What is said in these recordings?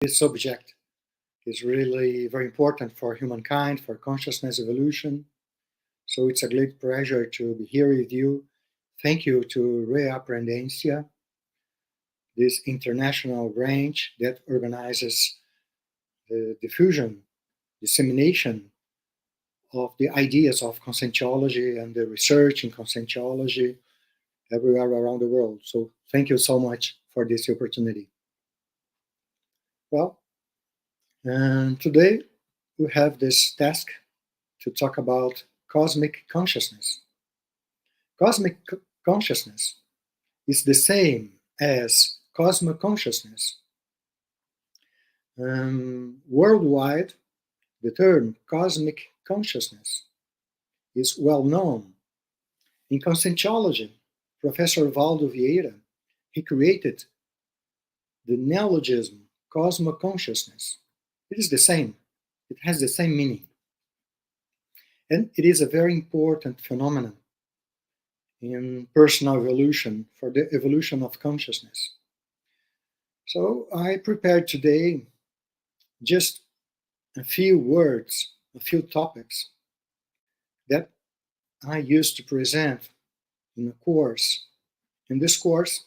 This subject is really very important for humankind, for consciousness evolution. So it's a great pleasure to be here with you. Thank you to Reaprendencia, this international branch that organizes the diffusion, dissemination of the ideas of Conscientiology and the research in Conscientiology everywhere around the world. So thank you so much for this opportunity. Well, and today we have this task to talk about cosmic consciousness. Cosmic consciousness is the same as cosmoconsciousness. Worldwide, the term cosmic consciousness is well known. In Conscientiology, Professor Valdo Vieira, he created the neologism cosmoconsciousness. It is the same. It has the same meaning. And it is a very important phenomenon in personal evolution, for the evolution of consciousness. So I prepared today just a few words, a few topics that I used to present in a course. In this course,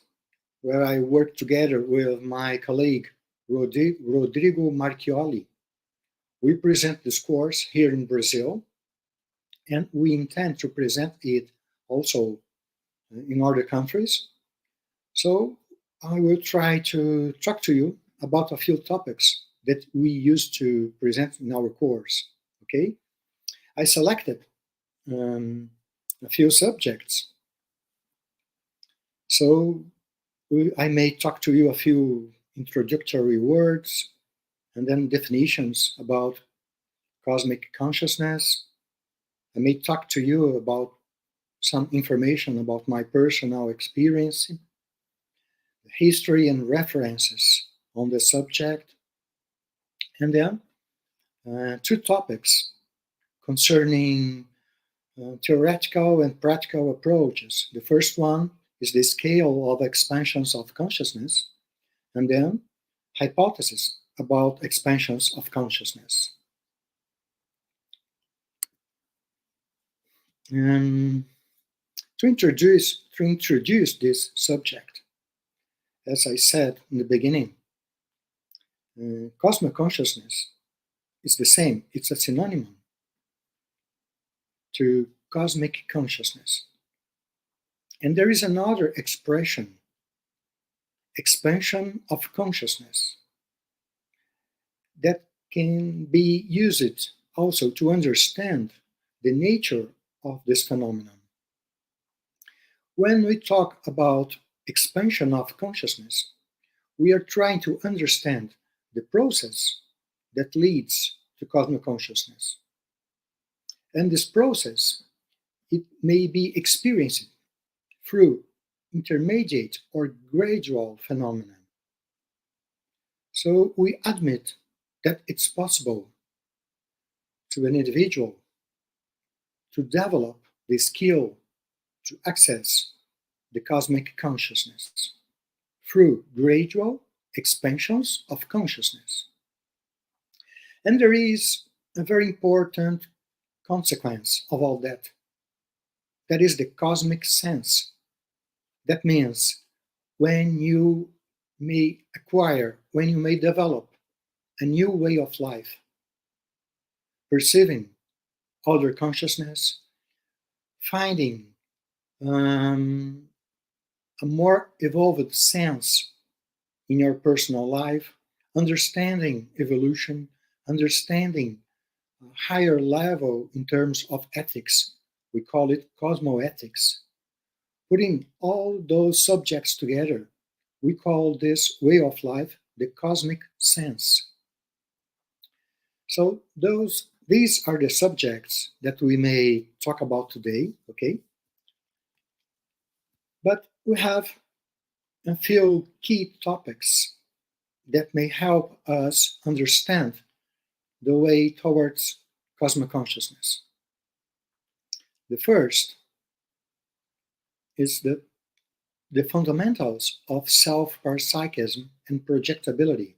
where I work together with my colleague Rodrigo Marchioli, we present this course here in Brazil, and we intend to present it also in other countries. So I will try to talk to you about a few topics that we used to present in our course. Okay, I selected a few subjects. So I may talk to you a few introductory words and then definitions about cosmic consciousness. I may talk to you about some information about my personal experience, history and references on the subject, and then two topics concerning theoretical and practical approaches. The first one is the scale of expansions of consciousness, and then hypotheses about expansions of consciousness. To introduce this subject, as I said in the beginning, cosmoconsciousness is the same. It's a synonym to cosmic consciousness. And there is another expression, expansion of consciousness, that can be used also to understand the nature of this phenomenon. When we talk about expansion of consciousness, we are trying to understand the process that leads to cosmoconsciousness. And this process, it may be experienced through intermediate or gradual phenomena. So we admit that it's possible to an individual to develop the skill to access the cosmic consciousness through gradual expansions of consciousness. And there is a very important consequence of all that. That is the cosmic sense. That means when you may acquire, when you may develop a new way of life, perceiving other consciousness, finding a more evolved sense in your personal life, understanding evolution, understanding a higher level in terms of ethics. We call it cosmoethics. Putting all those subjects together, we call this way of life the cosmic sense. So these are the subjects that we may talk about today, okay? But we have a few key topics that may help us understand the way towards cosmoconsciousness. The first is the fundamentals of self-parapsychism and projectability.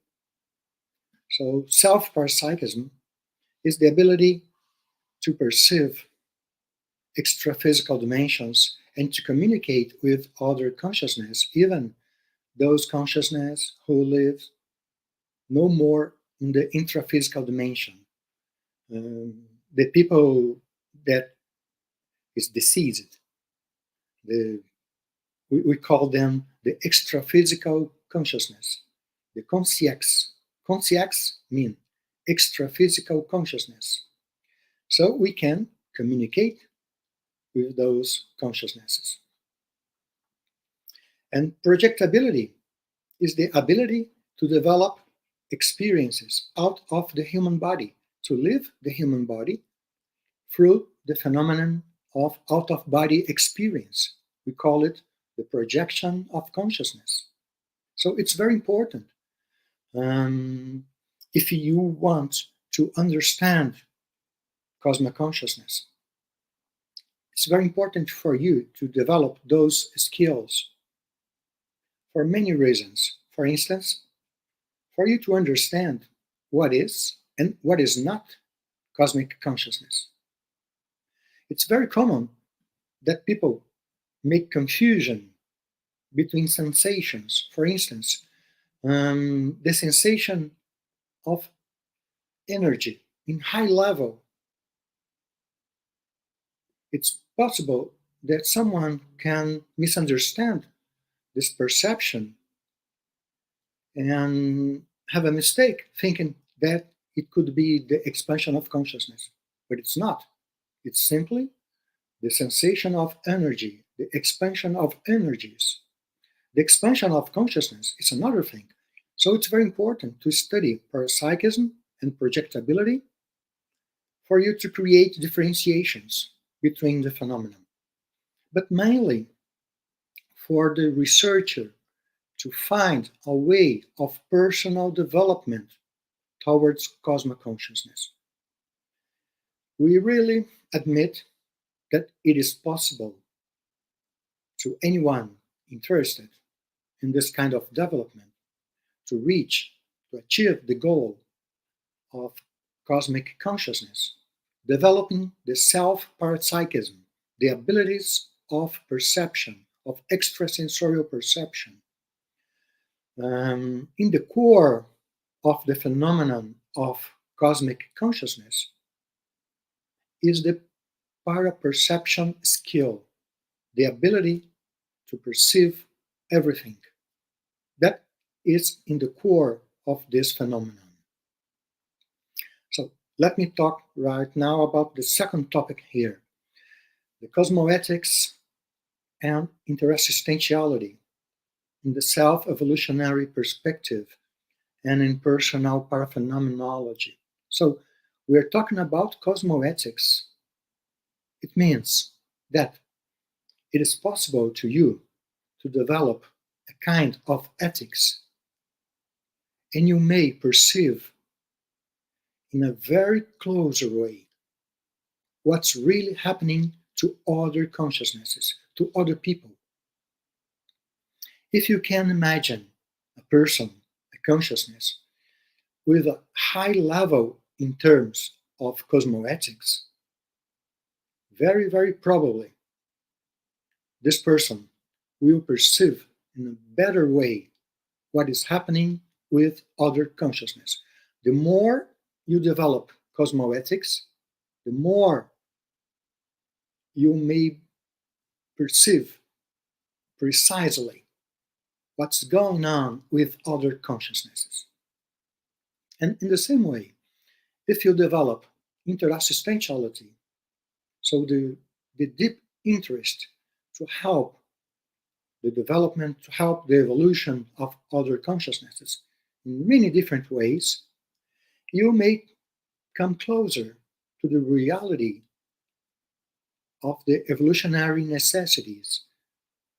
So self-parapsychism is the ability to perceive extra-physical dimensions and to communicate with other consciousness, even those consciousness who live no more in the intraphysical dimension. The people that is deceased, we call them the extraphysical consciousness, the conscience. Conscience means extraphysical consciousness. So we can communicate with those consciousnesses. And projectability is the ability to develop experiences out of the human body, to live the human body through the phenomenon of out-of-body experience. We call it the projection of consciousness. So it's very important. If you want to understand Cosmoconsciousness, it's very important for you to develop those skills for many reasons. For instance, for you to understand what is and what is not cosmic consciousness. It's very common that people make confusion between sensations. For instance, the sensation of energy in high level. It's possible that someone can misunderstand this perception and have a mistake thinking that it could be the expansion of consciousness, but it's not. It's simply the sensation of energy, the expansion of energies. The expansion of consciousness is another thing. So it's very important to study parapsychism and projectability for you to create differentiations between the phenomena, but mainly for the researcher to find a way of personal development towards cosmoconsciousness. We really admit that it is possible to anyone interested in this kind of development to achieve the goal of cosmic consciousness, developing the self-parapsychism, the abilities of perception, of extrasensorial perception. In the core of the phenomenon of cosmic consciousness is the paraperception skill, the ability to perceive everything. That is in the core of this phenomenon. So let me talk right now about the second topic here, the cosmoethics and interexistentiality in the self-evolutionary perspective and in personal paraphenomenology. So we're talking about cosmoethics. It means that it is possible to you to develop a kind of ethics, and you may perceive in a very closer way what's really happening to other consciousnesses, to other people. If you can imagine a person, a consciousness, with a high level in terms of cosmoethics, very, very probably this person will perceive in a better way what is happening with other consciousness. The more you develop cosmoethics, the more you may perceive precisely what's going on with other consciousnesses. And in the same way, if you develop interassistentiality, so the deep interest to help the development, to help the evolution of other consciousnesses in many different ways, you may come closer to the reality of the evolutionary necessities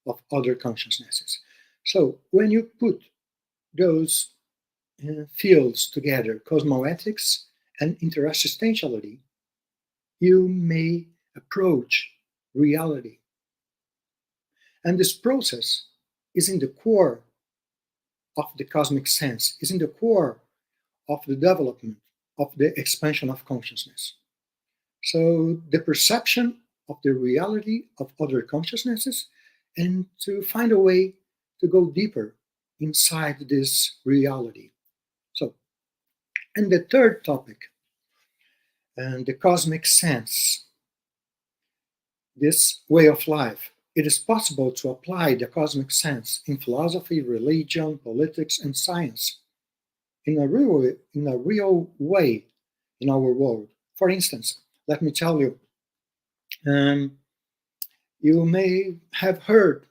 of other consciousnesses. So when you put those fields together, cosmoethics and interassistentiality, you may approach reality. And this process is in the core of the cosmic sense, is in the core of the development, of the expansion of consciousness. So the perception of the reality of other consciousnesses, and to find a way to go deeper inside this reality. So, and the third topic, and the cosmic sense, this way of life. It is possible to apply the cosmic sense in philosophy, religion, politics, and science in a real way in our world. For instance, let me tell you, you may have heard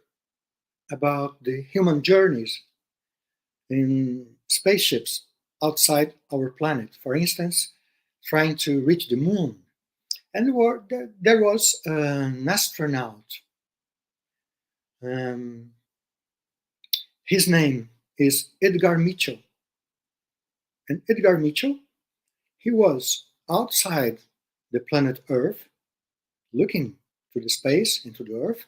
about the human journeys in spaceships outside our planet. For instance, trying to reach the moon. And there was an astronaut. His name is Edgar Mitchell. And Edgar Mitchell, he was outside the planet Earth, looking to the space, into the Earth,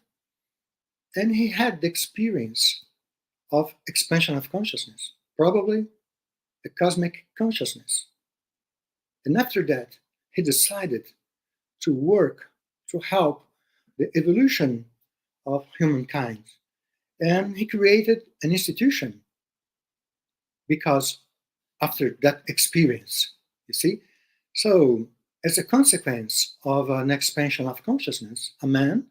and he had the experience of expansion of consciousness, probably a cosmic consciousness. And after that, he decided to work to help the evolution of humankind. And he created an institution because after that experience, you see. So as a consequence of an expansion of consciousness, a man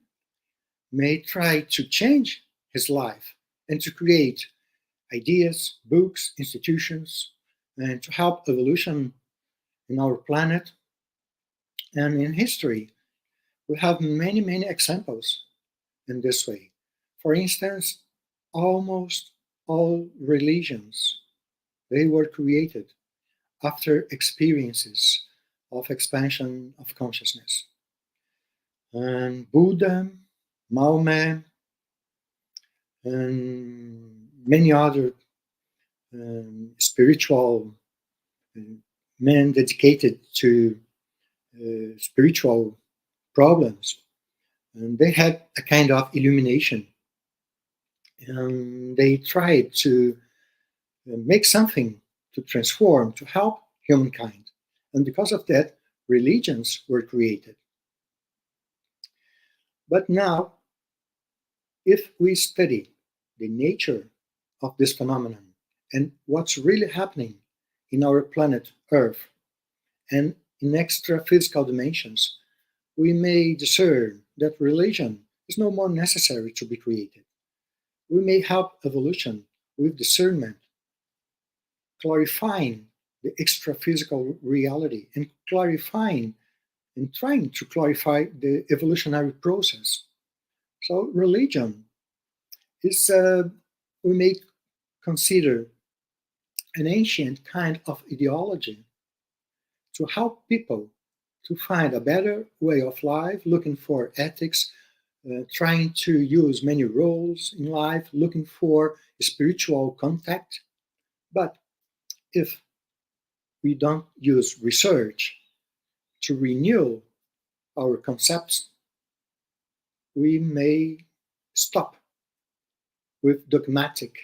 may try to change his life and to create ideas, books, institutions, and to help evolution in our planet. And in history, we have many, many examples in this way. For instance, almost all religions, they were created after experiences of expansion of consciousness. And Buddha, Mahomet, and many other spiritual men dedicated to spiritual problems, and they had a kind of illumination, and they tried to make something to transform, to help humankind. And because of that, religions were created. But now, if we study the nature of this phenomenon and what's really happening in our planet Earth and in extra physical dimensions, we may discern that religion is no more necessary to be created. We may help evolution with discernment, clarifying the extra physical reality and clarifying and trying to clarify the evolutionary process. So religion is, we may consider an ancient kind of ideology to help people to find a better way of life, looking for ethics, trying to use many roles in life, looking for spiritual contact. But if we don't use research to renew our concepts, we may stop with dogmatic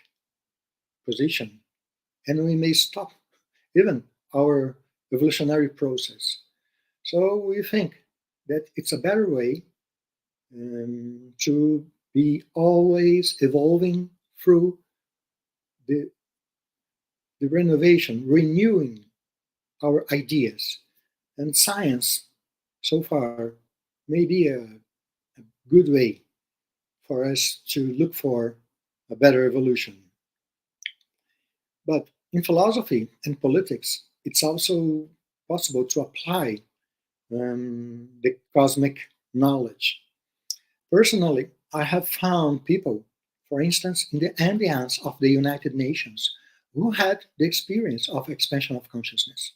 position, and we may stop even our evolutionary process. So we think that it's a better way to be always evolving through the renovation, renewing our ideas. And science, so far, may be a good way for us to look for a better evolution. But in philosophy and politics, it's also possible to apply the cosmic knowledge. Personally, I have found people, for instance, in the ambience of the United Nations, who had the experience of expansion of consciousness,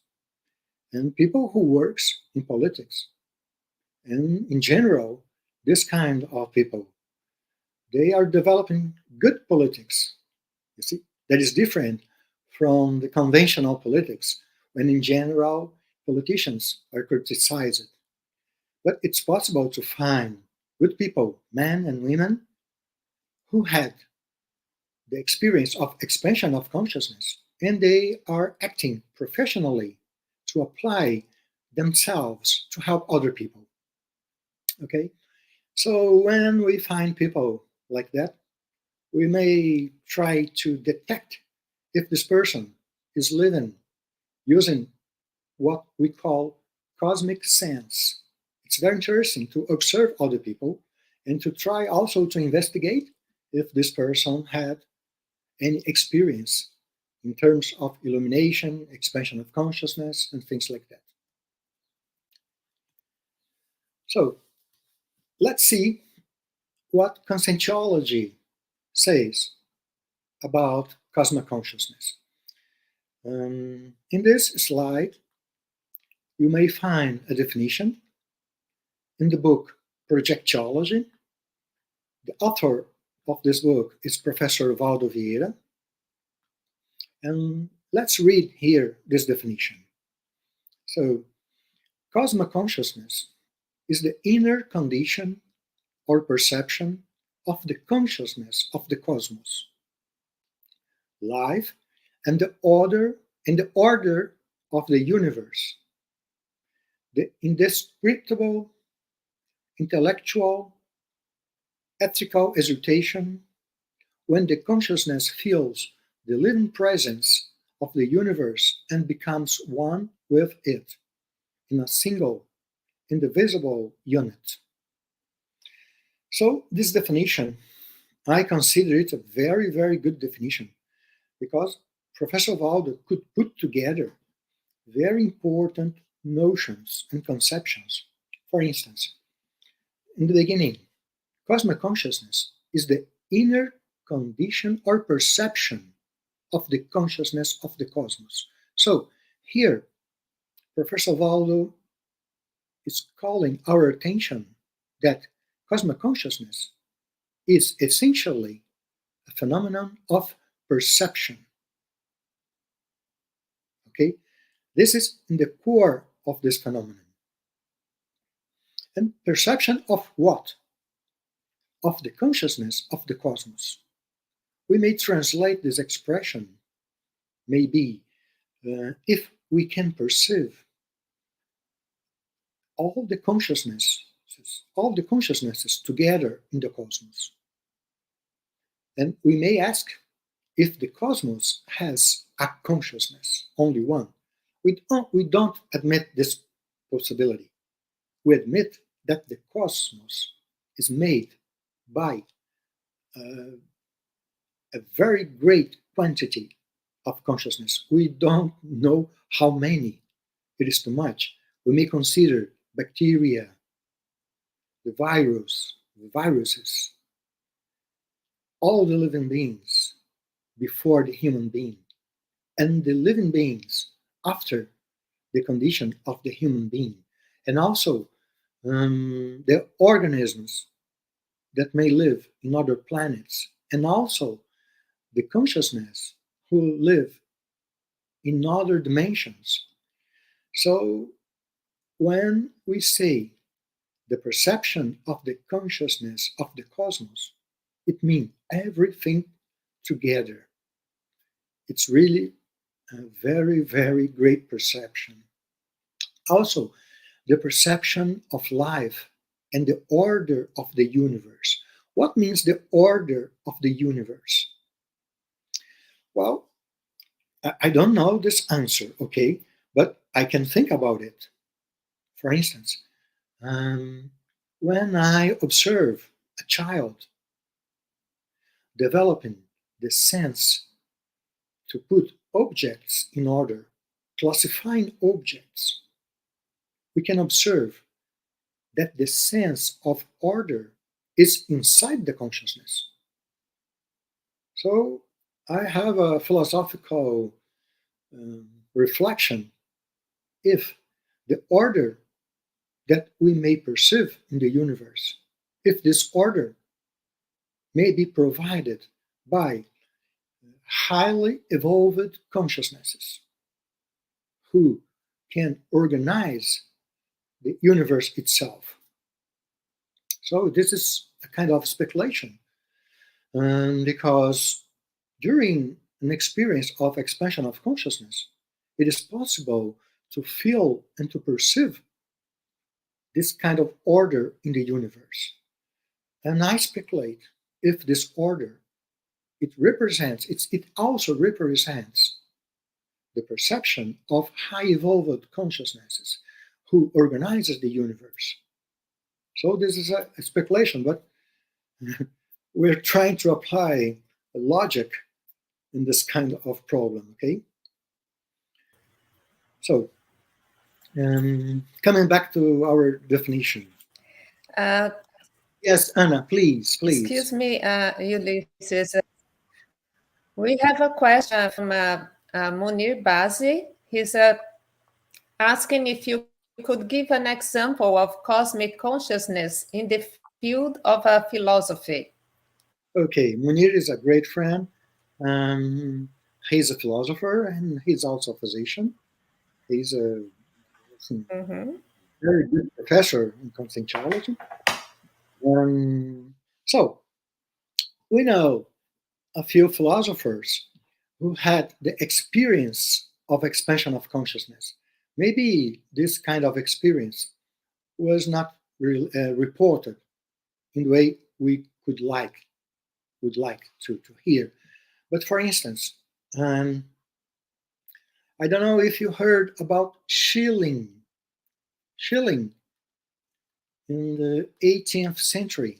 and people who works in politics. And in general, this kind of people, they are developing good politics. You see, that is different from the conventional politics, when in general, politicians are criticized. But it's possible to find good people, men and women, who had the experience of expansion of consciousness, and they are acting professionally to apply themselves to help other people. Okay? So when we find people like that, we may try to detect if this person is living using what we call cosmic sense. It's very interesting to observe other people and to try also to investigate if this person had any experience in terms of illumination, expansion of consciousness, and things like that. So let's see what Conscientiology says about Cosmoconsciousness. In this slide, you may find a definition in the book Projectology. The author of this book is Professor Valdo Vieira. And let's read here this definition. So, Cosmoconsciousness is the inner condition or perception of the consciousness of the cosmos, life, and the order of the universe, the indescribable, intellectual, ethical exultation when the consciousness feels the living presence of the universe and becomes one with it in a single, indivisible unit. So this definition, I consider it a very, very good definition because Professor Valdo could put together very important notions and conceptions. For instance, in the beginning, cosmic consciousness is the inner condition or perception of the consciousness of the cosmos. So here, Professor Valdo is calling our attention that cosmic consciousness is essentially a phenomenon of perception. Okay? This is in the core of this phenomenon. And perception of what? Of the consciousness of the cosmos. We may translate this expression, maybe, if we can perceive all the consciousnesses together in the cosmos. And we may ask if the cosmos has a consciousness, only one. We don't admit this possibility. We admit that the cosmos is made by a very great quantity of consciousness. We don't know how many. It is too much. We may consider bacteria, the viruses, all the living beings before the human being, and the living beings after the condition of the human being, and also the organisms that may live in other planets, and also the consciousness who live in other dimensions. So when we say the perception of the consciousness of the cosmos, it means everything together. It's really a very, very great perception. Also, the perception of life and the order of the universe. What means the order of the universe? Well, I don't know this answer, okay? But I can think about it. For instance, when I observe a child developing the sense to put objects in order, classifying objects, we can observe that the sense of order is inside the consciousness. So I have a philosophical reflection. If the order that we may perceive in the universe, if this order may be provided by highly evolved consciousnesses who can organize the universe itself. So this is a kind of speculation, because during an experience of expansion of consciousness, it is possible to feel and to perceive this kind of order in the universe. And I speculate if this order, it also represents the perception of high evolved consciousnesses who organizes the universe. So this is a speculation, but we're trying to apply logic in this kind of problem, okay? So, coming back to our definition. Yes, Anna, please. Excuse me, Ulysses. We have a question from Munir Bazi. He's asking if you could give an example of cosmic consciousness in the field of philosophy. Okay, Munir is a great friend. He's a philosopher and he's also a physician. He's a very good professor in Conscientiology. So, we know a few philosophers who had the experience of expansion of consciousness. Maybe this kind of experience was not reported in the way we would like to hear. But for instance, I don't know if you heard about Schelling. Schelling in the 18th century.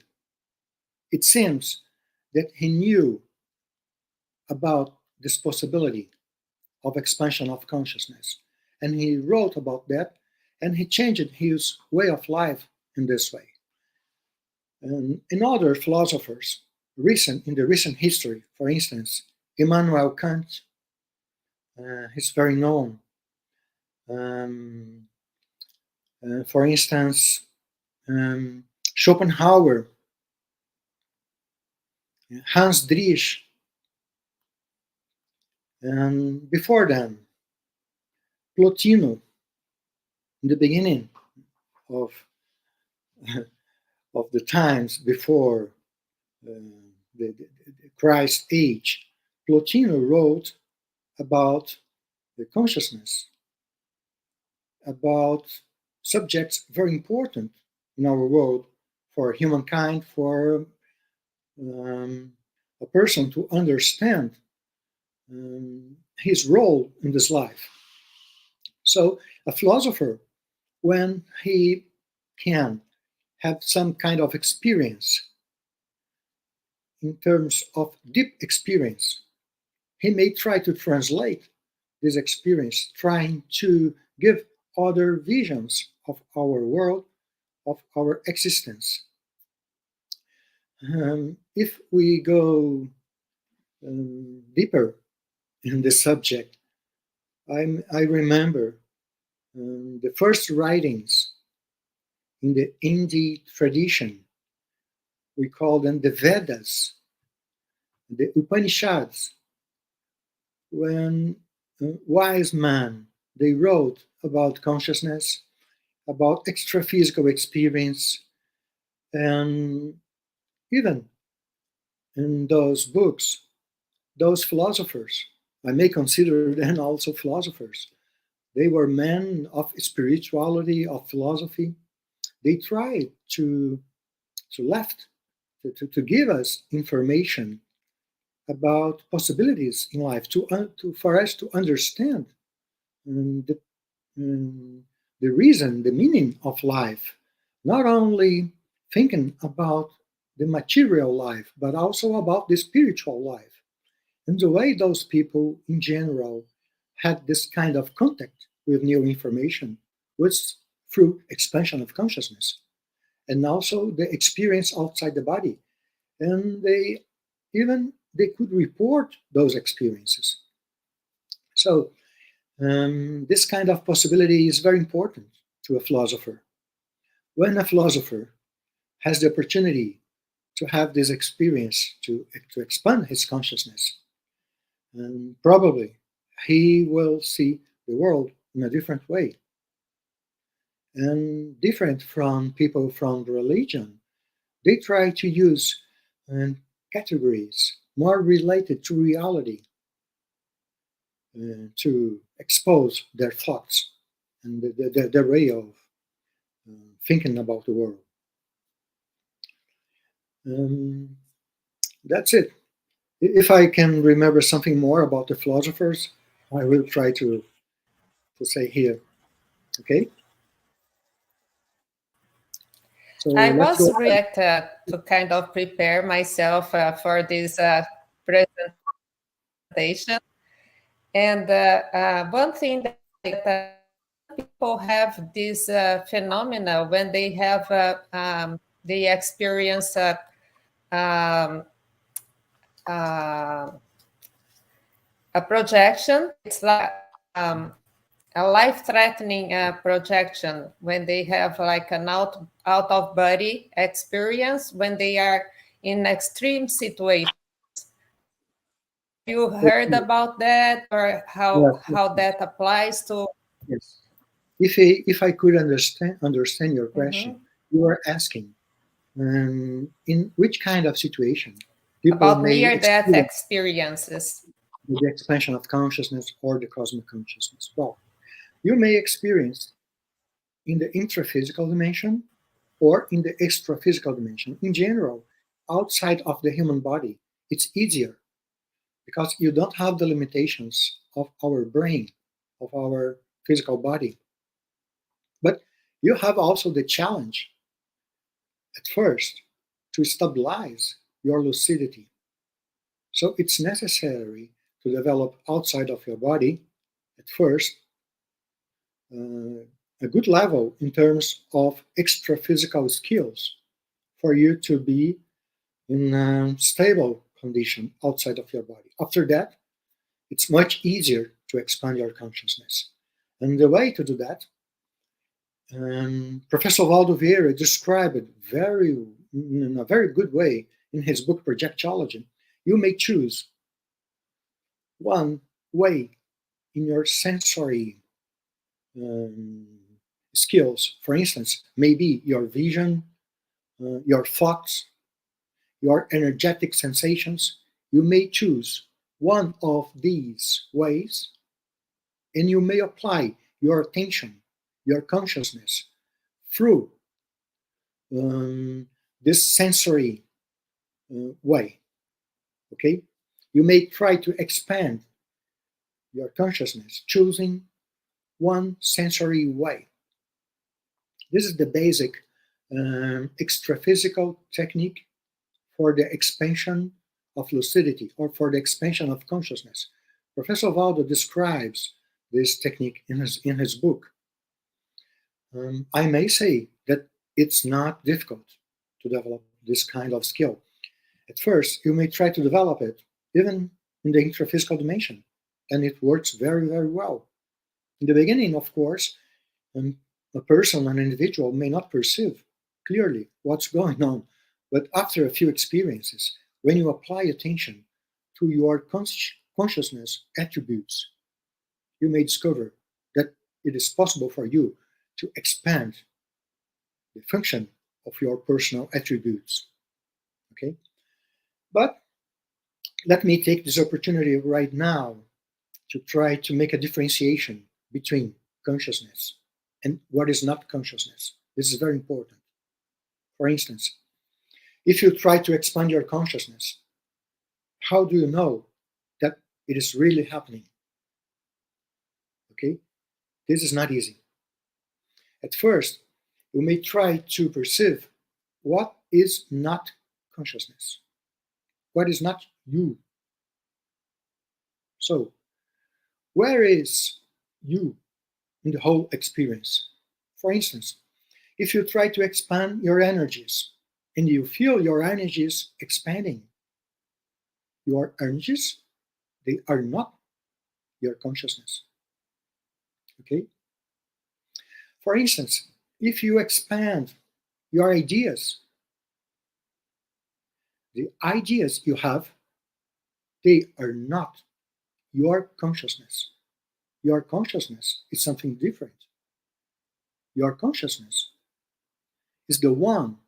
It seems that he knew about this possibility of expansion of consciousness. And he wrote about that, and he changed his way of life in this way. And in other philosophers, in the recent history, for instance, Immanuel Kant, he's very known. For instance, Schopenhauer, Hans Driesch, and before them, Plotino, in the beginning of the times before the Christ age, Plotino wrote about the consciousness, about subjects very important in our world for humankind, for a person to understand his role in this life. So a philosopher, when he can have some kind of experience in terms of deep experience, he may try to translate this experience, trying to give other visions of our world, of our existence. If we go deeper in the subject, I remember the first writings in the Indian tradition. We call them the Vedas, the Upanishads. When wise men, they wrote about consciousness, about extra-physical experience, and even in those books, those philosophers, I may consider them also philosophers. They were men of spirituality, of philosophy. They tried to give us information about possibilities in life, for us to understand the reason, the meaning of life, not only thinking about the material life, but also about the spiritual life. And the way those people in general had this kind of contact with new information was through expansion of consciousness, and also the experience outside the body. And they could report those experiences. So this kind of possibility is very important to a philosopher. When a philosopher has the opportunity to have this experience, to expand his consciousness, and probably he will see the world in a different way. And different from people from religion, they try to use categories more related to reality, to expose their thoughts and their way of thinking about the world. That's it. If I can remember something more about the philosophers, I will try to say here. Okay? So I let's go was ahead. to kind of prepare myself for this presentation. And one thing that people have this phenomena when they have they experience um, a projection. It's like a life-threatening projection when they have like an out-of-body experience when they are in extreme situations. You heard about that, or Yes, how that applies to? yes. If I could understand your question, Mhm. you are asking in which kind of situation people About may near-death experience experiences. the expansion of consciousness or the cosmic consciousness. Well, you may experience in the intraphysical dimension or in the extraphysical dimension. In general, outside of the human body, it's easier because you don't have the limitations of our brain, of our physical body. But you have also the challenge at first to stabilize your lucidity. So it's necessary to develop outside of your body at first a good level in terms of extra physical skills for you to be in a stable condition outside of your body. After that, it's much easier to expand your consciousness. And the way to do that, Professor Valdo Vieira described it in a very good way in his book Projectology. You may choose one way in your sensory skills. For instance, maybe your vision, your thoughts, your energetic sensations. You may choose one of these ways and you may apply your attention, your consciousness through this sensory way. Okay? You may try to expand your consciousness choosing one sensory way. This is the basic extraphysical technique for the expansion of lucidity or for the expansion of consciousness. Professor Valdo describes this technique in his book. I may say that it's not difficult to develop this kind of skill. At first, you may try to develop it even in the intraphysical dimension, and it works very, very well. In the beginning, of course, a person, an individual, may not perceive clearly what's going on, but after a few experiences, when you apply attention to your consciousness attributes, you may discover that it is possible for you to expand the function of your personal attributes. Okay? But let me take this opportunity right now to try to make a differentiation between consciousness and what is not consciousness. This is very important. For instance, if you try to expand your consciousness, how do you know that it is really happening? Okay? This is not easy. At first, you may try to perceive what is not consciousness, what is not you. So, where is you in the whole experience? For instance, if you try to expand your energies and you feel your energies expanding, your energies, they are not your consciousness. Okay? For instance, if you expand your ideas, the ideas you have, they are not your consciousness. Your consciousness is something different. Your consciousness is the one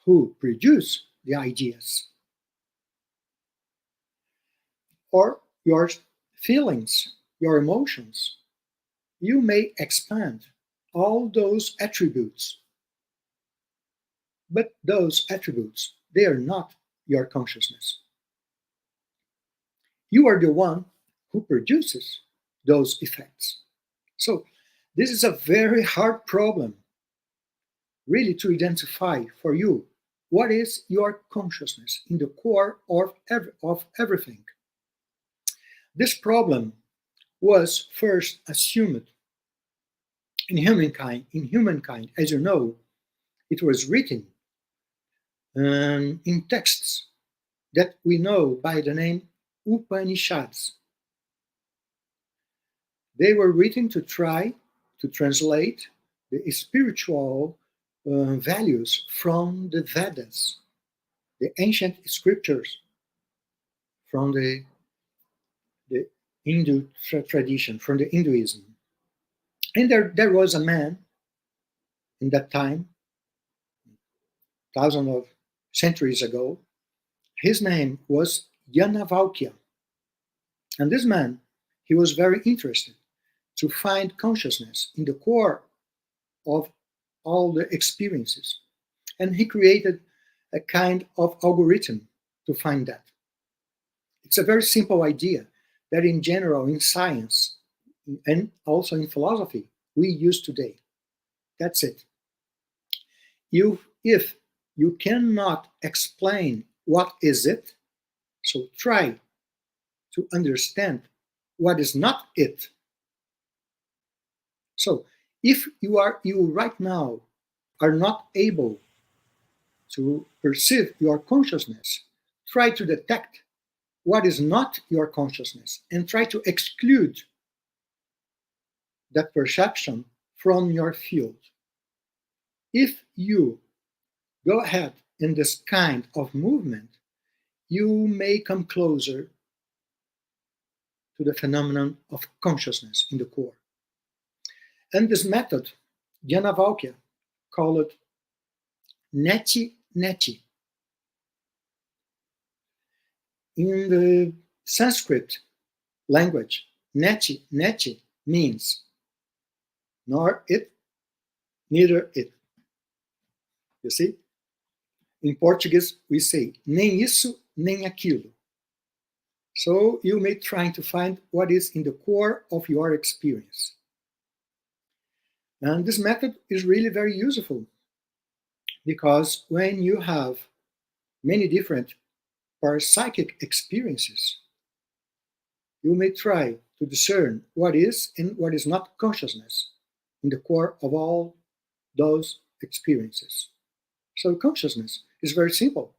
who produced the ideas. Or your feelings your emotions, you may expand all those attributes. But those attributes, they are not your consciousness. You are the one who produces those effects. So this is a very hard problem, really, to identify for you what is your consciousness in the core of everything. This problem was first assumed in humankind. In humankind, as you know, it was written in texts that we know by the name Upanishads. They were written to try to translate the spiritual values from the Vedas, the ancient scriptures from the Hindu tradition, from the Hinduism. And there was a man in that time, thousands of centuries ago. His name was Yajnavalkya. And this man, he was very interested to find consciousness in the core of all the experiences. And he created a kind of algorithm to find that. It's a very simple idea that in general, in science, and also in philosophy, we use today. That's it. If you cannot explain what is it, so try to understand what is not it. So if you right now are not able to perceive your consciousness, try to detect what is not your consciousness and try to exclude that perception from your field. If you go ahead in this kind of movement, you may come closer to the phenomenon of consciousness in the core. And this method, Yajnavalkya called it neti. In the Sanskrit language, neti means nor it, neither it. You see? In Portuguese, we say nem isso, nem aquilo. So you may try to find what is in the core of your experience. And this method is really very useful because when you have many different parapsychic experiences, you may try to discern what is and what is not consciousness in the core of all those experiences. So consciousness is very simple.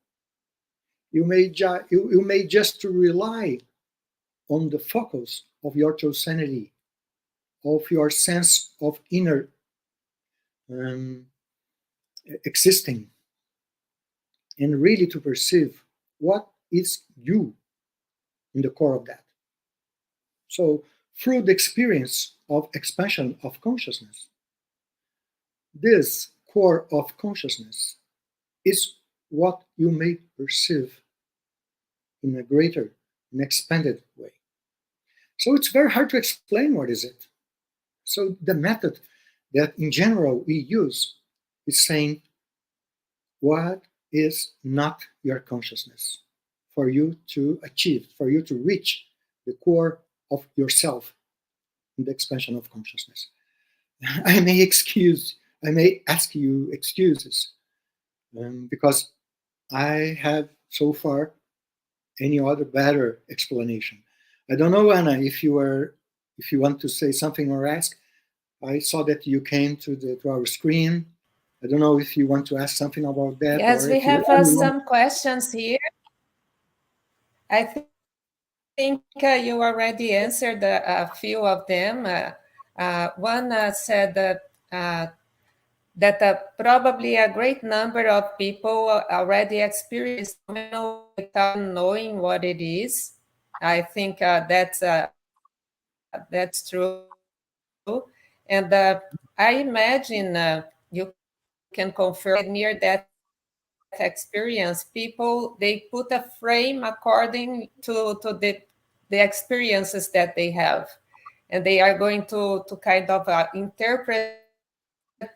You may just rely on the focus of your true sanity, of your sense of inner existing, and really to perceive what is you in the core of that. So through the experience of expansion of consciousness, this core of consciousness is what you may perceive in a greater and expanded way. So it's very hard to explain what is it. So the method that in general we use is saying what is not your consciousness for you to achieve, for you to reach the core of yourself in the expansion of consciousness. I may ask you excuses because I have so far any other better explanation. I don't know, Anna, if you want to say something or ask. I saw that you came to our screen. I don't know if you want to ask something about that. Yes, we have some questions here. I think you already answered a few of them. One said that probably a great number of people already experience without knowing what it is. I think that's true. And I imagine you can confirm near that experience, people, they put a frame according to the experiences that they have. and they are going to kind of interpret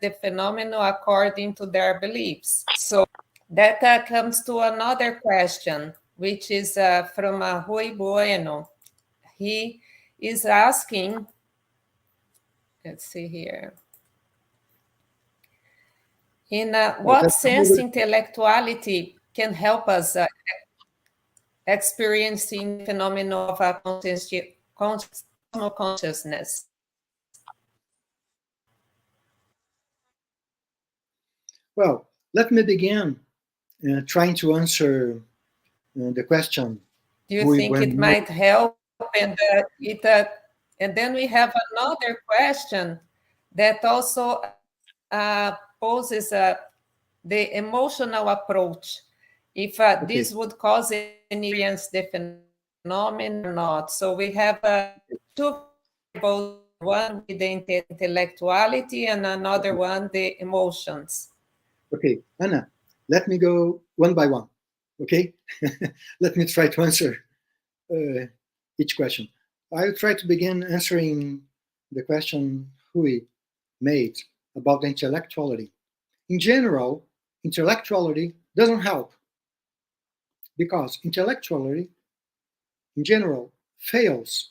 the phenomenon according to their beliefs. So that comes to another question, which is from Rui Bueno. He is asking, let's see here, in what sense intellectuality can help us experiencing the phenomenon of cosmoconsciousness? Well, let me begin trying to answer the question. Do you think it might help? And then we have another question that also poses the emotional approach. If this would cause any experience the phenomenon or not. So we have two variables, one with the intellectuality and another one the emotions. Okay, Anna, let me go one by one. Okay, let me try to answer each question. I'll try to begin answering the question Hui made about the intellectuality. In general, intellectuality doesn't help because intellectuality, in general, fails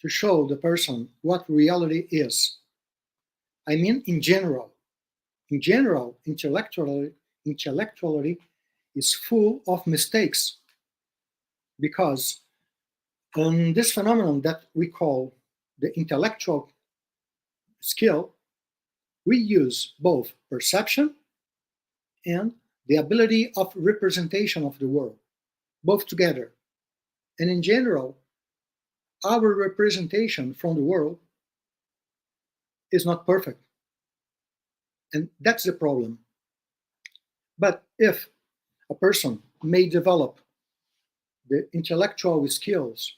to show the person what reality is. I mean, in general, intellectuality is full of mistakes because this phenomenon that we call the intellectual skill, we use both perception and the ability of representation of the world, both together. And in general, our representation from the world is not perfect. And that's the problem. But if a person may develop the intellectual skills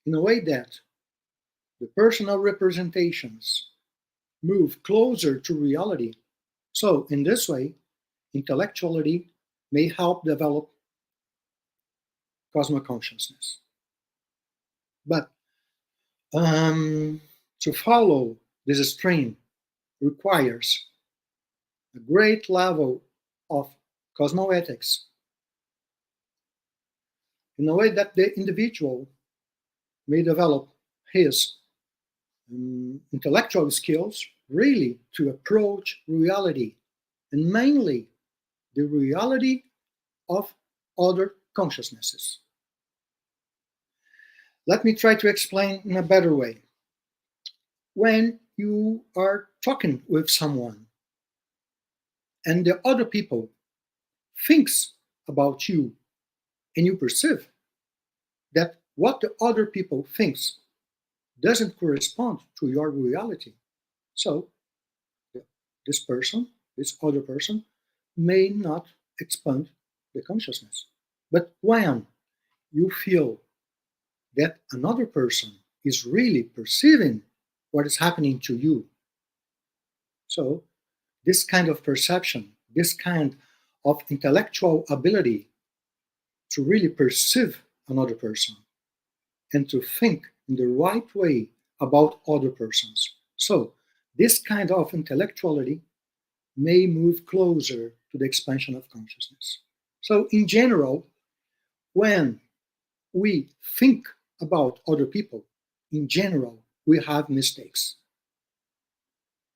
in a way that the personal representations move closer to reality, so in this way, intellectuality may help develop cosmoconsciousness. But to follow this stream requires a great level of cosmoethics in a way that the individual may develop his intellectual skills really to approach reality, and mainly the reality of other consciousnesses. Let me try to explain in a better way. When you are talking with someone and the other people thinks about you and you perceive that what the other people thinks doesn't correspond to your reality, so this other person may not expand the consciousness. But when you feel that another person is really perceiving what is happening to you, so this kind of perception, this kind of intellectual ability to really perceive another person and to think in the right way about other persons. So this kind of intellectuality may move closer to the expansion of consciousness. So in general, when we think about other people, in general, we have mistakes.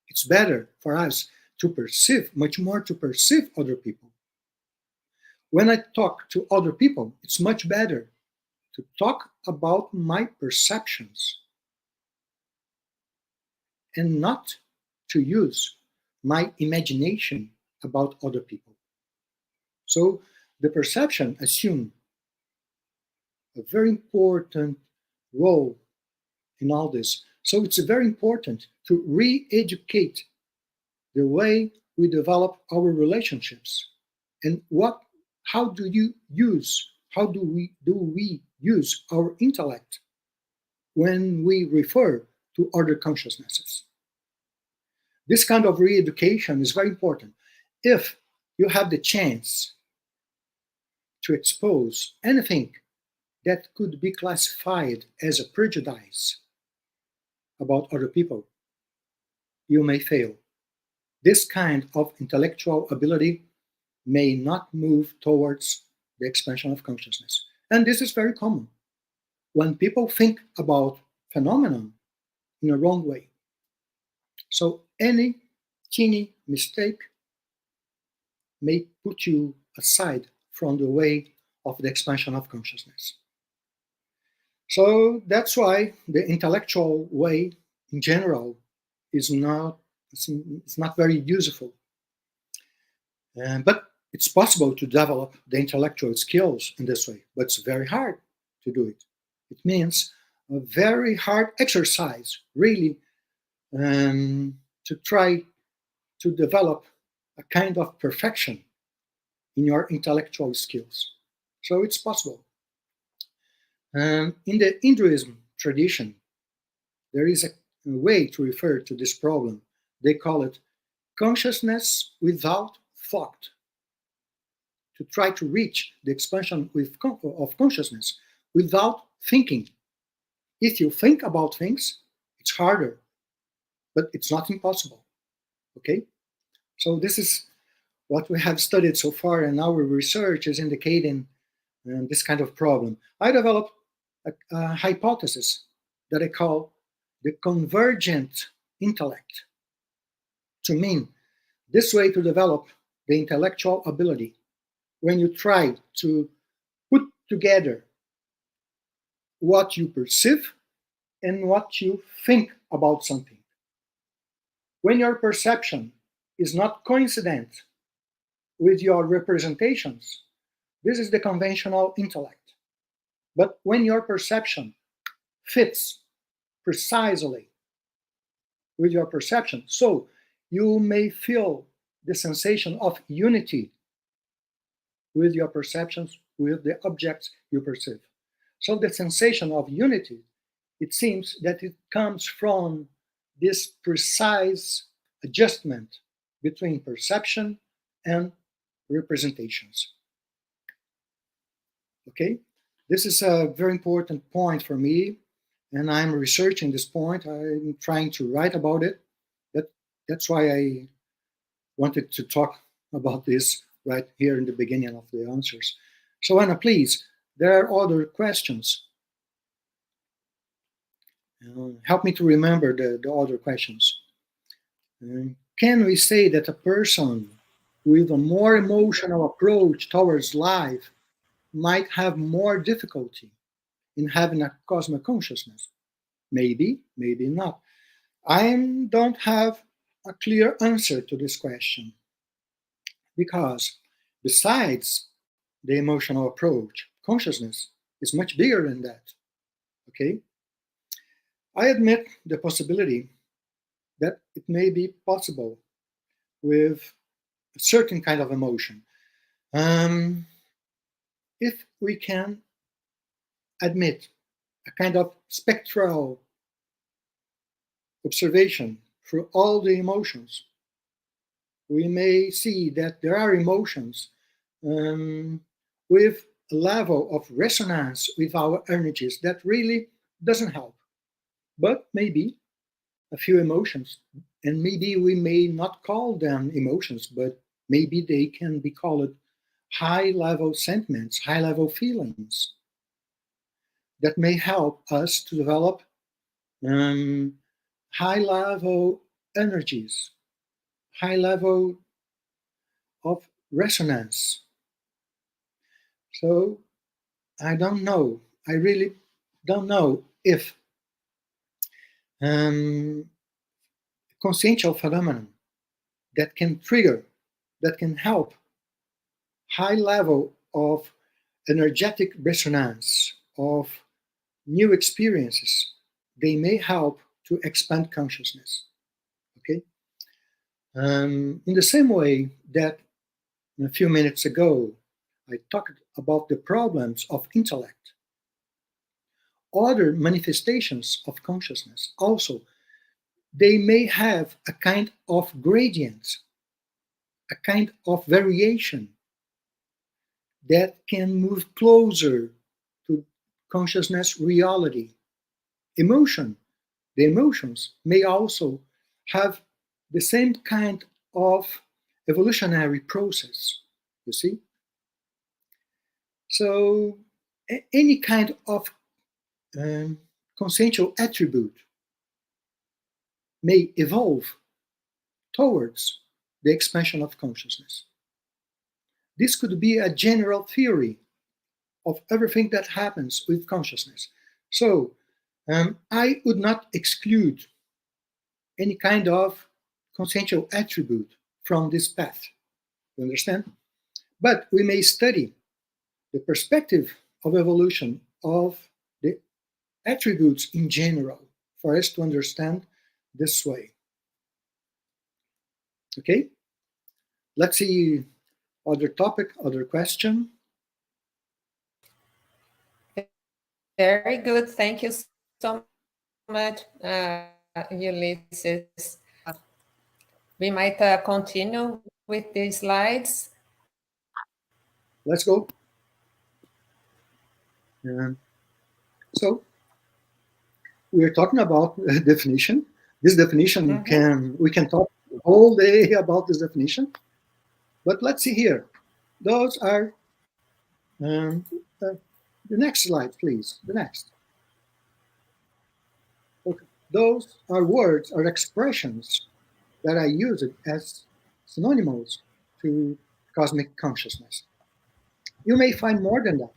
It's better for us to perceive, much more to perceive other people. When I talk to other people, it's much better to talk about my perceptions and not to use my imagination about other people. So the perception assumes a very important role in all this. So it's very important to re-educate the way we develop our relationships and how do we use our intellect when we refer to other consciousnesses. This kind of re-education is very important. If you have the chance to expose anything that could be classified as a prejudice about other people, you may fail. This kind of intellectual ability may not move towards the expansion of consciousness. And this is very common when people think about phenomenon in a wrong way. So any teeny mistake may put you aside from the way of the expansion of consciousness. So that's why the intellectual way in general is not very useful. But it's possible to develop the intellectual skills in this way, but it's very hard to do it. It means a very hard exercise, really, to try to develop a kind of perfection in your intellectual skills. So it's possible. In the Hinduism tradition, there is a way to refer to this problem. They call it consciousness without thought. To try to reach the expansion of consciousness without thinking. If you think about things, it's harder, but it's not impossible. Okay? So this is what we have studied so far, and our research is indicating this kind of problem. I developed a hypothesis that I call the convergent intellect, to mean this way to develop the intellectual ability when you try to put together what you perceive and what you think about something. When your perception is not coincident with your representations, this is the conventional intellect. But when your perception fits precisely with your perception, so you may feel the sensation of unity with your perceptions, with the objects you perceive. So the sensation of unity, it seems that it comes from this precise adjustment between perception and representations. Okay? This is a very important point for me, and I'm researching this point. I'm trying to write about it. That's why I wanted to talk about this right here in the beginning of the answers. So Anna, please, there are other questions. Help me to remember the other questions. Can we say that a person with a more emotional approach towards life might have more difficulty in having a cosmoconsciousness? Maybe, maybe not. I don't have a clear answer to this question, because besides the emotional approach, consciousness is much bigger than that. Okay? I admit the possibility that it may be possible with a certain kind of emotion. If we can admit a kind of spectral observation through all the emotions, we may see that there are emotions with a level of resonance with our energies that really doesn't help. But maybe a few emotions, and maybe we may not call them emotions, but maybe they can be called high-level sentiments, high-level feelings that may help us to develop high-level energies, high level of resonance. So I don't know. I really don't know if consciential phenomenon that can trigger, that can help high level of energetic resonance, of new experiences, they may help to expand consciousness. Okay? In the same way that a few minutes ago, I talked about the problems of intellect. Other manifestations of consciousness also, they may have a kind of gradient, a kind of variation that can move closer to consciousness reality. Emotion the emotions may also have the same kind of evolutionary process, you see? So any kind of consciential attribute may evolve towards the expansion of consciousness. This could be a general theory of everything that happens with consciousness. So I would not exclude any kind of consciential attribute from this path. You understand? But we may study the perspective of evolution of the attributes in general for us to understand this way. Okay? Let's see other topic, other question. Very good. Thank you so much, Ulysses. We might continue with the slides. Let's go. So we're talking about definition. This definition we can talk the whole day about this definition. But let's see here. Those are the next slide, please. The next. Okay. Those are words or expressions that I use as synonymous to cosmic consciousness. You may find more than that.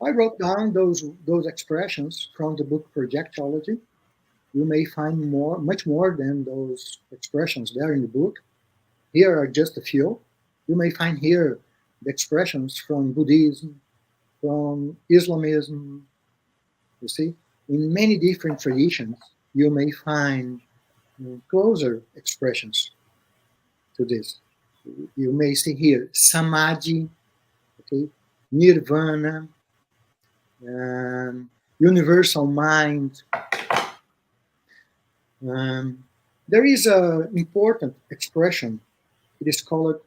I wrote down those expressions from the book Projectology. You may find much more than those expressions there in the book. Here are just a few. You may find here the expressions from Buddhism, from Islamism. You see, in many different traditions, you may find closer expressions to this. You may see here Samadhi, okay, Nirvana, universal mind. There is an important expression. It is called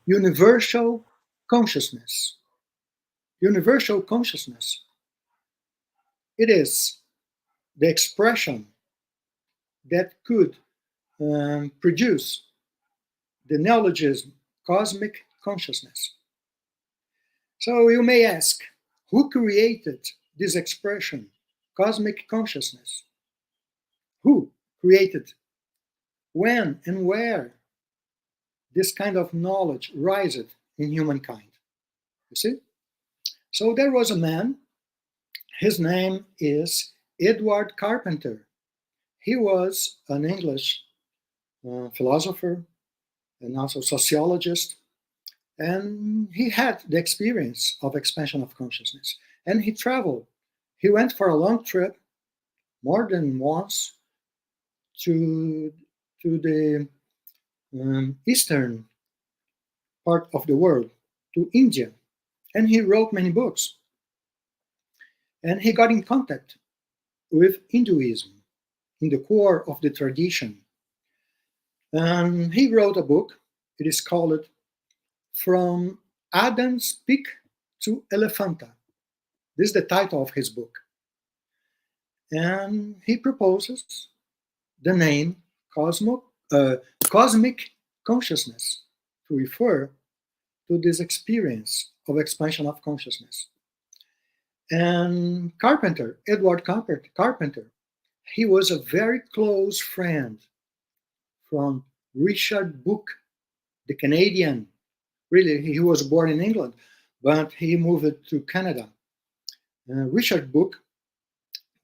universal consciousness. Universal consciousness. It is the expression that could produce the neologism cosmic consciousness. So you may ask, who created this expression, cosmic consciousness? Who created? When and where this kind of knowledge rises in humankind? You see? So there was a man, his name is Edward Carpenter. He was an English philosopher and also sociologist, and he had the experience of expansion of consciousness. And he traveled. He went for a long trip, more than once, to the eastern part of the world, to India. And he wrote many books. And he got in contact with Hinduism, in the core of the tradition. And he wrote a book. It is called From Adam's Peak to Elephanta. This is the title of his book. And he proposes the name cosmic consciousness to refer to this experience of expansion of consciousness. And Carpenter, Edward Carpenter, he was a very close friend from Richard Book, the Canadian. Really, he was born in England, but he moved to Canada. Richard Book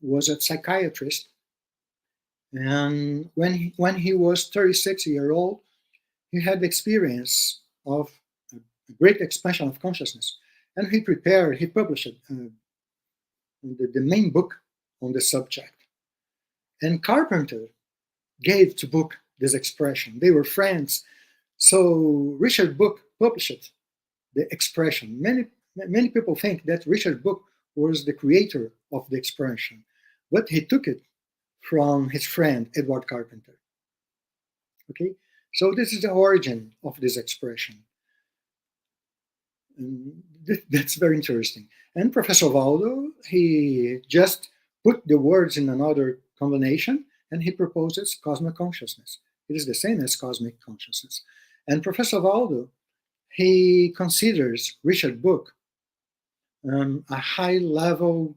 was a psychiatrist, and when he was 36 years old, he had the experience of a great expansion of consciousness, and he published the main book on the subject. And Carpenter gave to Book this expression. They were friends, so Richard Book published the expression. Many people think that Richard Book was the creator of the expression, but he took it from his friend Edward Carpenter. Okay, so this is the origin of this expression. And that's very interesting. And Professor Waldo, he just put the words in another combination, and he proposes Cosmoconsciousness. It is the same as cosmic consciousness. And Professor Waldo, he considers Richard Book a high-level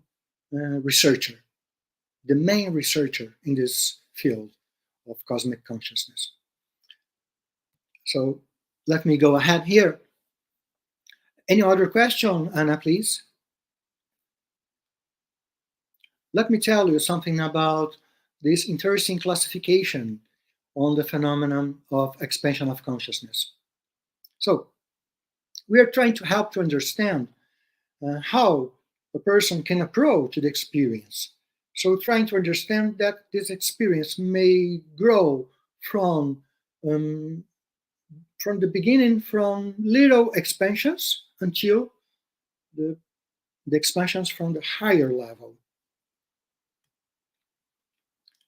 researcher, the main researcher in this field of cosmic consciousness. So let me go ahead here. Any other question, Anna, please? Let me tell you something about this interesting classification on the phenomenon of expansion of consciousness. So we are trying to help to understand how a person can approach the experience. So trying to understand that this experience may grow from the beginning, from little expansions until the expansions from the higher level.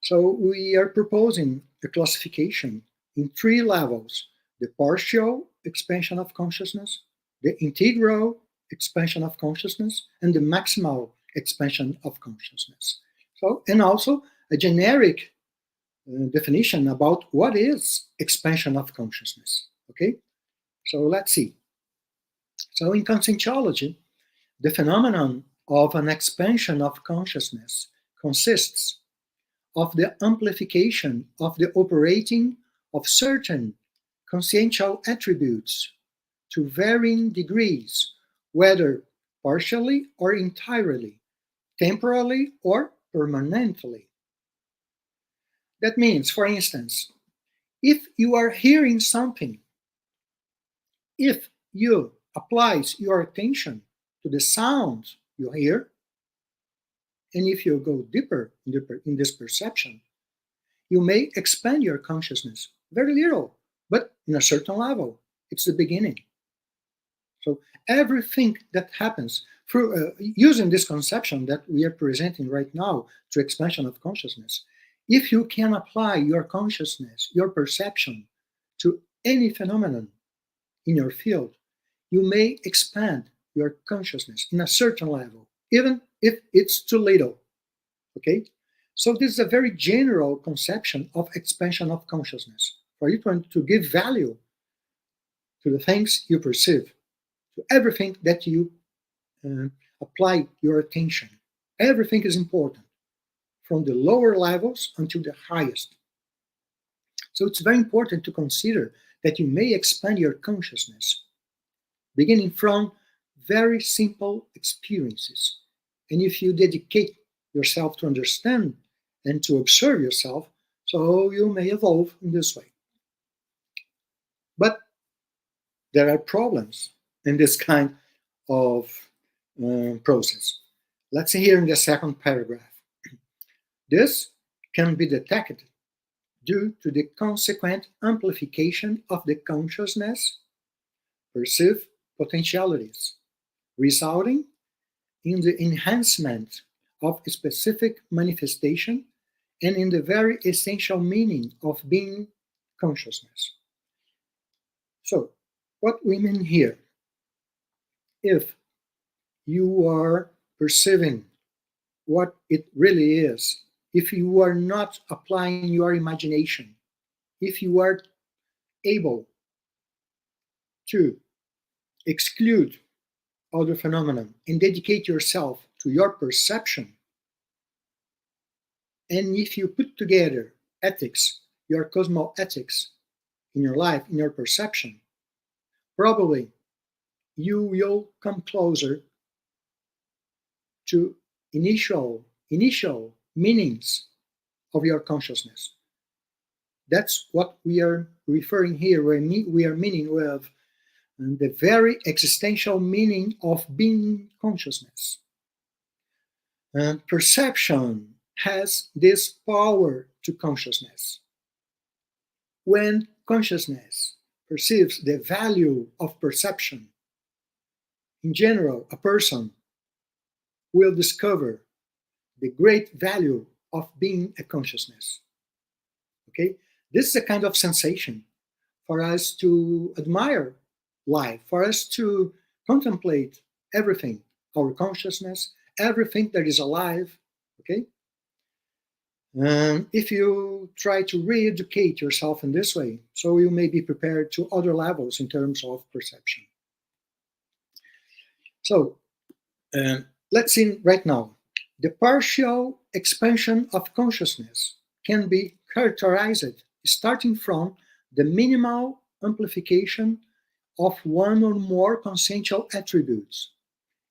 So we are proposing a classification in 3 levels: the partial expansion of consciousness, the integral expansion of consciousness, and the maximal expansion of consciousness. So, and also a generic definition about what is expansion of consciousness. Okay, so let's see. So in Conscientiology, the phenomenon of an expansion of consciousness consists of the amplification of the operating of certain consciential attributes to varying degrees, whether partially or entirely, temporally or permanently. That means, for instance, if you are hearing something, if you apply your attention to the sound you hear, and if you go deeper in this perception, you may expand your consciousness very little, but in a certain level. It's the beginning. So everything that happens through using this conception that we are presenting right now to expansion of consciousness, if you can apply your consciousness, your perception to any phenomenon in your field, you may expand your consciousness in a certain level, even if it's too little. Okay? So this is a very general conception of expansion of consciousness, for you to give value to the things you perceive, to everything that you apply your attention. Everything is important, from the lower levels until the highest. So it's very important to consider that you may expand your consciousness, beginning from very simple experiences. And if you dedicate yourself to understand and to observe yourself, so you may evolve in this way. But there are problems in this kind of process. Let's see here in the second paragraph. This can be detected due to the consequent amplification of the consciousness perceived potentialities, resulting in the enhancement of a specific manifestation and in the very essential meaning of being consciousness. So, what we mean here, if you are perceiving what it really is, if you are not applying your imagination, if you are able to exclude other phenomena and dedicate yourself to your perception, and if you put together ethics, your cosmoethics in your life, in your perception, probably you will come closer to initial meanings of your consciousness. That's what we are referring here. We are meaning with the very existential meaning of being consciousness. And perception has this power to consciousness. When consciousness perceives the value of perception, in general, a person will discover the great value of being a consciousness. Okay? This is a kind of sensation for us to admire life, for us to contemplate everything, our consciousness, everything that is alive, Okay? If you try to re-educate yourself in this way, so you may be prepared to other levels in terms of perception. So, let's see right now. The partial expansion of consciousness can be characterized starting from the minimal amplification of one or more consciential attributes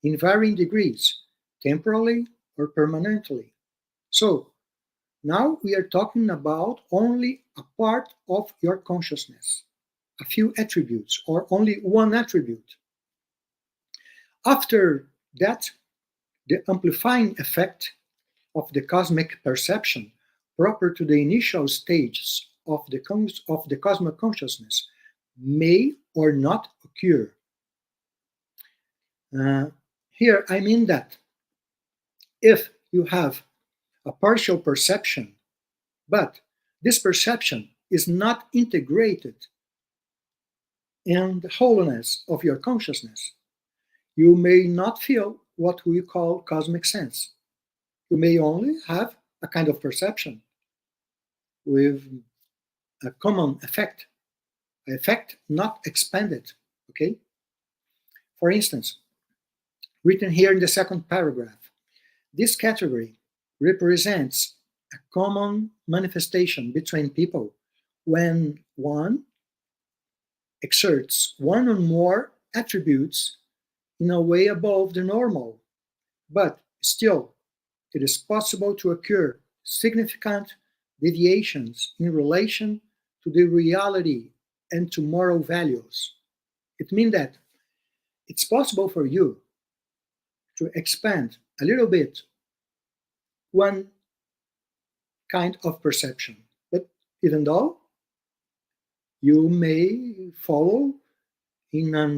in varying degrees, temporally or permanently. So, now we are talking about only a part of your consciousness, a few attributes, or only one attribute. After that, the amplifying effect of the cosmic perception proper to the initial stages of the cosmoconsciousness may or not occur. Here I mean that if you have a partial perception, but this perception is not integrated in the wholeness of your consciousness, you may not feel what we call cosmic sense. You may only have a kind of perception with a common effect not expanded, okay? For instance, written here in the second paragraph, this category represents a common manifestation between people when one exerts one or more attributes in a way above the normal, but still it is possible to occur significant deviations in relation to the reality and to moral values. It means that it's possible for you to expand a little bit one kind of perception, but even though you may follow in a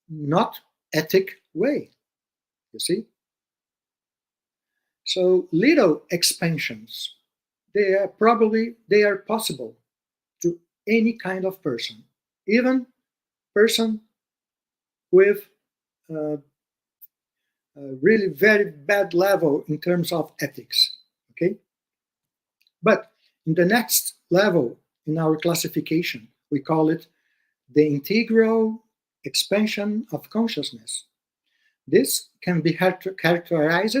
not ethic way, you see? So little expansions, they are possible to any kind of person, even person with a really very bad level in terms of ethics, okay? But in the next level in our classification, we call it the integral expansion of consciousness. This can be characterized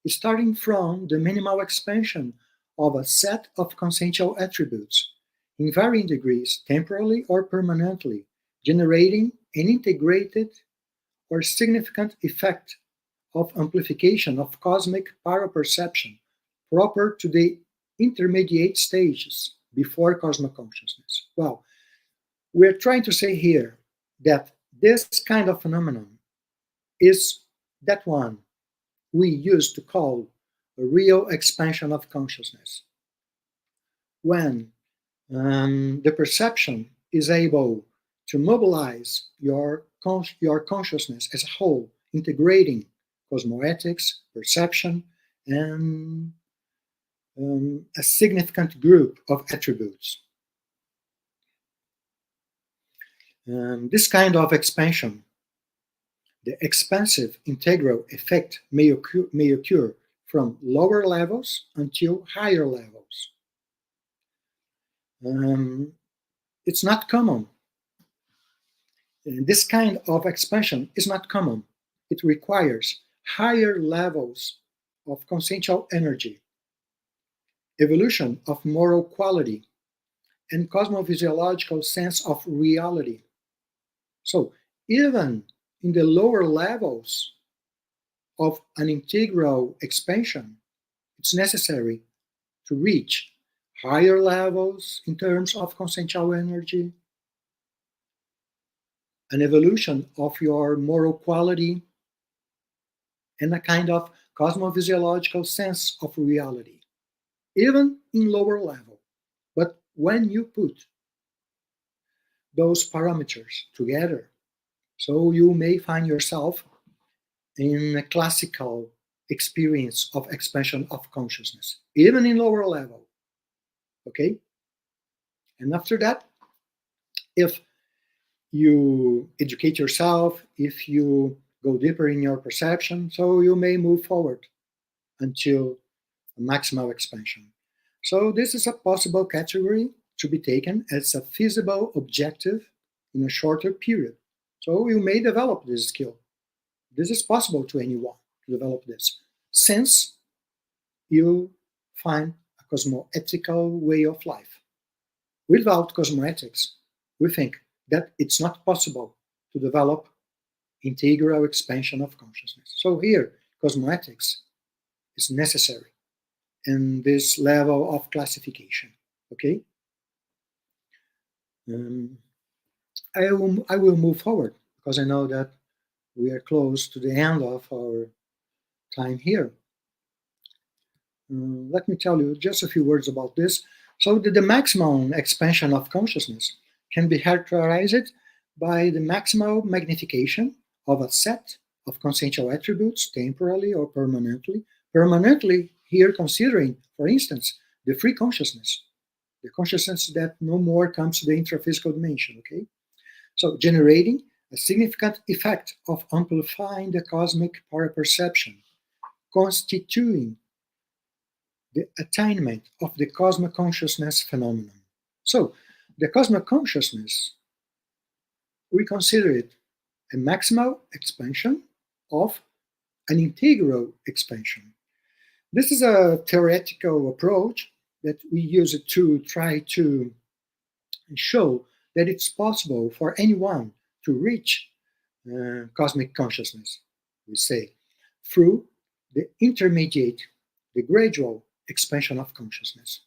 starting from the minimal expansion of a set of consciential attributes in varying degrees, temporally or permanently, generating an integrated or significant effect of amplification of cosmic paraperception proper to the intermediate stages before cosmoconsciousness. Well, we're trying to say here that this kind of phenomenon is that one we used to call a real expansion of consciousness. When the perception is able to mobilize your consciousness as a whole, integrating cosmoethics, perception, and a significant group of attributes. This kind of expansion, the expansive integral effect, may occur from lower levels until higher levels. It's not common. This kind of expansion is not common. It requires higher levels of consciential energy, evolution of moral quality, and cosmophysiological sense of reality. So even in the lower levels of an integral expansion, it's necessary to reach higher levels in terms of consciential energy, an evolution of your moral quality, and a kind of cosmophysiological sense of reality, even in lower level. But when you put those parameters together, so you may find yourself in a classical experience of expansion of consciousness, even in lower level. Okay? And after that, if you educate yourself, if you go deeper in your perception, so you may move forward until maximal expansion. So this is a possible category to be taken as a feasible objective in a shorter period. So you may develop this skill. This is possible to anyone to develop this, since you find a cosmoethical way of life. Without cosmoethics, we think that it's not possible to develop integral expansion of consciousness. So here, cosmoethics is necessary in this level of classification. Okay? I will move forward because I know that we are close to the end of our time here. Let me tell you just a few words about this. So the maximum expansion of consciousness can be characterized by the maximal magnification of a set of consciential attributes, temporally or permanently. Permanently, here considering, for instance, the free consciousness, the consciousness that no more comes to the intraphysical dimension, okay? So generating a significant effect of amplifying the cosmic paraperception, constituting the attainment of the cosmoconsciousness phenomenon. So the cosmoconsciousness, we consider it a maximal expansion of an integral expansion. This is a theoretical approach that we use it to try to show that it's possible for anyone to reach cosmic consciousness, we say, through the intermediate, the gradual expansion of consciousness.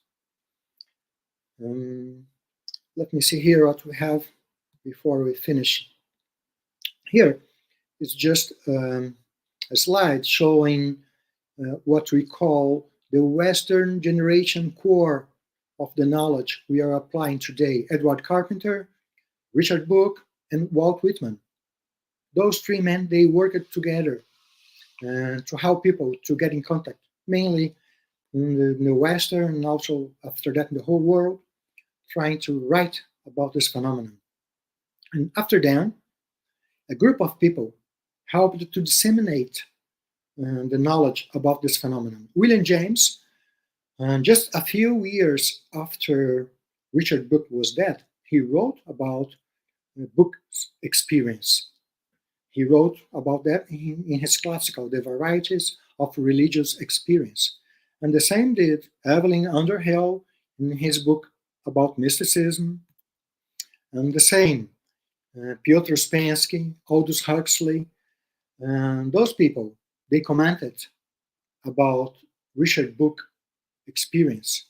Let me see here what we have before we finish. Here is just a slide showing what we call the Western generation core of the knowledge we are applying today. Edward Carpenter, Richard Book, and Walt Whitman. Those three men, they worked together to help people to get in contact, mainly in the Western and also after that in the whole world, trying to write about this phenomenon. And after that, a group of people helped to disseminate the knowledge about this phenomenon. William James, just a few years after Richard Book was dead, he wrote about Book's experience. He wrote about that in his classical, The Varieties of Religious Experience. And the same did Evelyn Underhill in his book about mysticism. And the same, Piotr Uspensky, Aldous Huxley, and those people, they commented about Richard Book experience.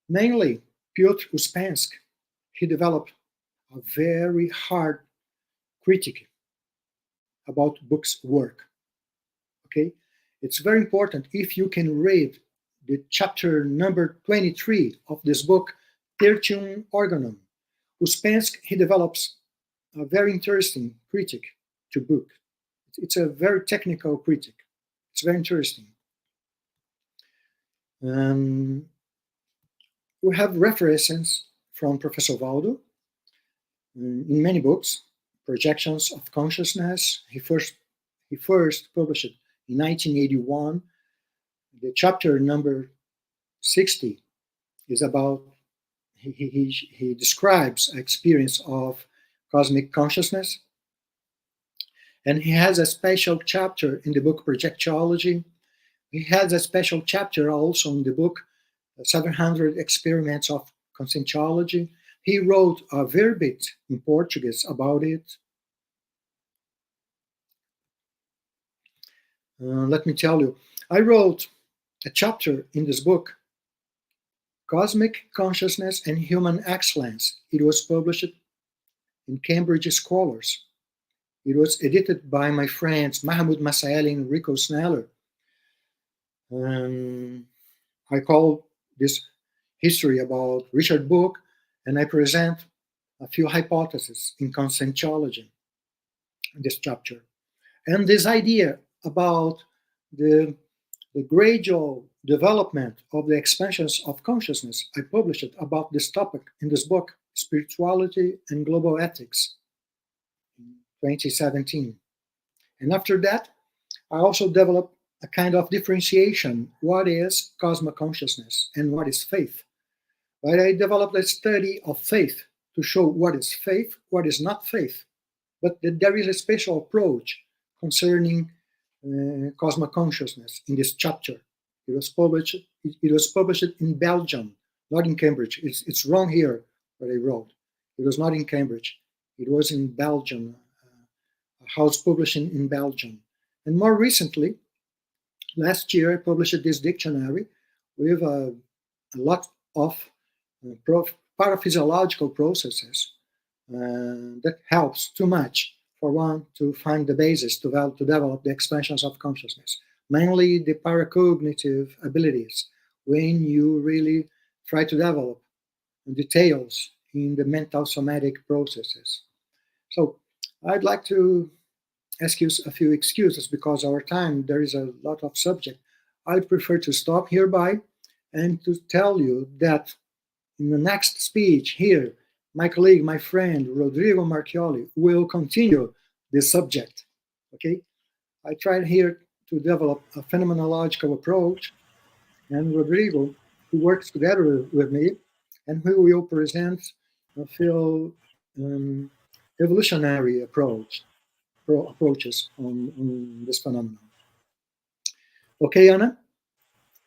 Mainly, Piotr Uspensky, he developed a very hard critique about Book's work. Okay, it's very important if you can read the chapter number 23 of this book, Tertium Organum. Uspensky, he develops a very interesting critique to Book. It's a very technical critique. It's very interesting. We have references from Professor Waldo in many books. Projections of Consciousness. He first published it in 1981. The chapter number 60 is about, he describes experience of cosmic consciousness. And he has a special chapter in the book Projectiology. He has a special chapter also in the book 700 Experiments of Conscientiology. He wrote a verbit in Portuguese about it. Let me tell you, I wrote a chapter in this book, Cosmic Consciousness and Human Excellence. It was published in Cambridge Scholars. It was edited by my friends Mahmoud Masaeli and Rico Sneller. I call this history about Richard Book, and I present a few hypotheses in Conscientiology in this chapter. And this idea about the gradual development of the expansions of consciousness, I published about this topic in this book, Spirituality and Global Ethics, in 2017. And after that, I also developed a kind of differentiation. What is cosmoconsciousness and what is faith? But I developed a study of faith to show what is faith, what is not faith. But there is a special approach concerning cosmoconsciousness in this chapter. It was published in Belgium, not in Cambridge. It's wrong here what I wrote. It was not in Cambridge. It was in Belgium, a house publishing in Belgium. And more recently, last year, I published this dictionary with a lot of paraphysiological processes that helps too much for one to find the basis to develop the expansions of consciousness, mainly the paracognitive abilities, when you really try to develop details in the mental somatic processes. So I'd like to ask you a few excuses because our time, there is a lot of subject. I prefer to stop hereby and to tell you that in the next speech here, my colleague, my friend, Rodrigo Marchioli, will continue this subject, okay? I tried here to develop a phenomenological approach, and Rodrigo, who works together with me, and who will present a few evolutionary approaches on this phenomenon. Okay, Anna?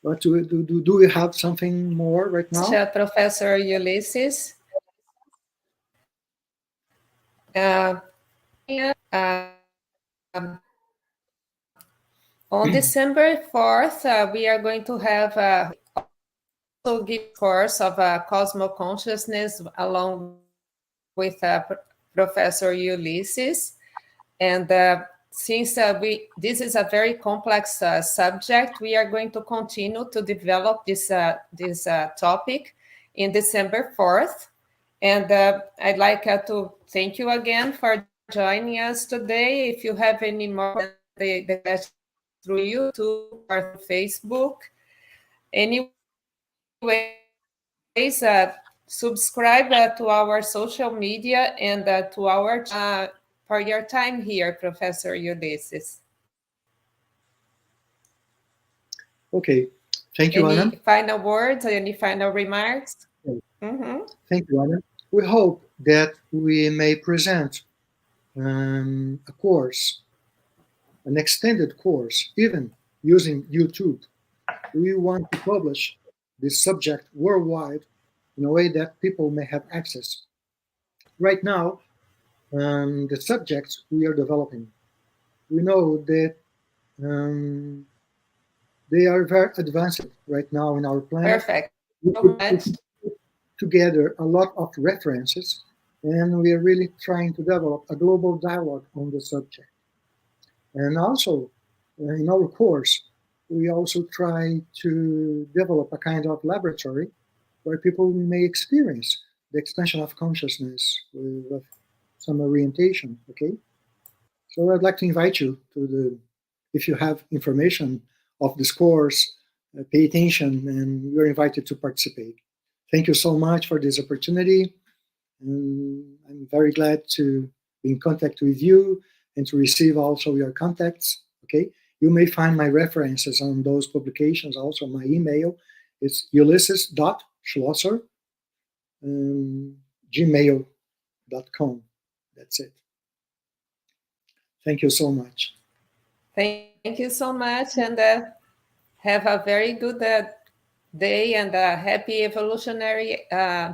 What do we have something more right now? Professor Ulisses. On December 4th, we are going to have also give course of Cosmoconsciousness along with Professor Ulisses. And since this is a very complex subject, we are going to continue to develop this topic in December 4th. And I'd like to thank you again for joining us today. If you have any more, the question through YouTube or Facebook. Anyways, subscribe to our social media and to our for your time here, Professor Ulisses. Okay, thank you, Anna. Any final words, any final remarks? Okay. Thank you, Anna. We hope that we may present a course, an extended course, even using YouTube. We want to publish this subject worldwide in a way that people may have access. Right now, the subjects we are developing, we know that they are very advanced right now in our planet. Perfect. We put together a lot of references, and we are really trying to develop a global dialogue on the subject. And also, in our course, we also try to develop a kind of laboratory where people may experience the expansion of consciousness with some orientation, okay? So I'd like to invite you to if you have information of this course, pay attention, and you're invited to participate. Thank you so much for this opportunity. And I'm very glad to be in contact with you and to receive also your contacts, okay? You may find my references on those publications, also my email. It's ulysses.schlosser, gmail.com. That's it. Thank you so much. Thank you so much, and have a very good day and a happy evolutionary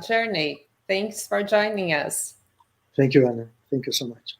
journey. Thanks for joining us. Thank you, Anna. Thank you so much.